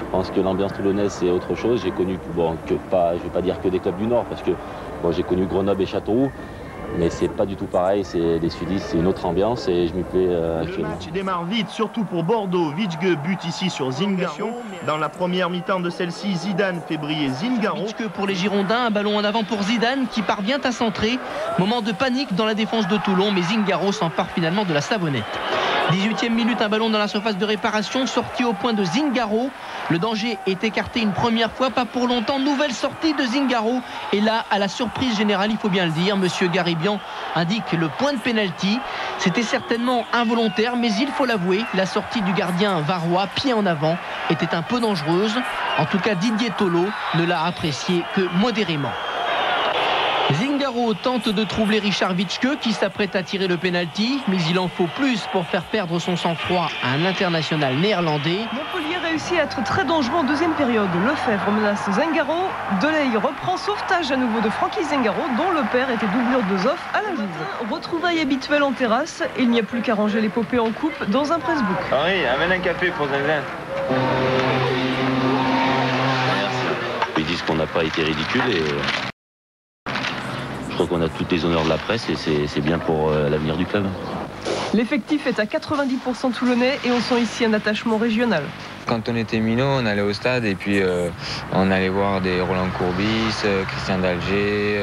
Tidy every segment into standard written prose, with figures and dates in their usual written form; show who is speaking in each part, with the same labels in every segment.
Speaker 1: Je pense que l'ambiance toulonnaise, c'est autre chose. J'ai connu, bon, je ne vais pas dire que des clubs du Nord, parce que bon, j'ai connu Grenoble et Châteauroux, mais c'est pas du tout pareil. C'est les sudistes, c'est une autre ambiance et je m'y plais actuellement.
Speaker 2: Le match démarre vite, surtout pour Bordeaux. Vichke bute ici sur Zingaro. Dans la première mi-temps de celle-ci, Zidane fait briller Zingaro.
Speaker 3: Vichke pour les Girondins, un ballon en avant pour Zidane qui parvient à centrer. Moment de panique dans la défense de Toulon, mais Zingaro s'empare finalement de la savonnette. 18e minute, un ballon dans la surface de réparation, sorti au point de Zingaro. Le danger est écarté une première fois, pas pour longtemps. Nouvelle sortie de Zingaro. Et là, à la surprise générale, il faut bien le dire, monsieur Garibian indique le point de pénalty. C'était certainement involontaire, mais il faut l'avouer, la sortie du gardien varois, pied en avant, était un peu dangereuse. En tout cas, Didier Tolo ne l'a apprécié que modérément. Zingaro tente de troubler Richard Vichke qui s'apprête à tirer le pénalty, mais il en faut plus pour faire perdre son sang-froid à un international néerlandais.
Speaker 4: Montpellier réussit à être très dangereux en deuxième période. Lefebvre menace Zingaro. Delay reprend sauvetage à nouveau de Francky Zingaro, dont le père était doublure de Zoff à la Juve. Retrouvailles habituelles en terrasse. Il n'y a plus qu'à ranger l'épopée en coupe dans un pressbook.
Speaker 5: Henri, amène un café pour Zinglin.
Speaker 1: Ils disent qu'on n'a pas été ridicule et je crois qu'on a toutes les honneurs de la presse et c'est bien pour l'avenir du club.
Speaker 4: L'effectif est à 90% toulonnais et on sent ici un attachement régional.
Speaker 5: Quand on était minot, on allait au stade et puis on allait voir des Roland Courbis, Christian d'Alger,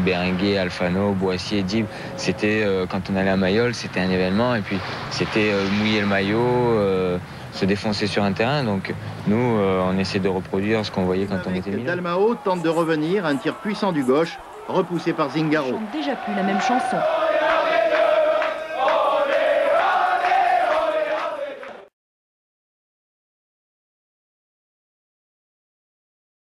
Speaker 5: Berenguer, Alfano, Boissier, Dib. C'était quand on allait à Mayol, c'était un événement et puis c'était mouiller le maillot, se défoncer sur un terrain. Donc nous, on essaie de reproduire ce qu'on voyait quand on était minot.
Speaker 2: Dalmao tente de revenir, un tir puissant du gauche, repoussé par Zingaro.
Speaker 6: Chante déjà plus la même chanson.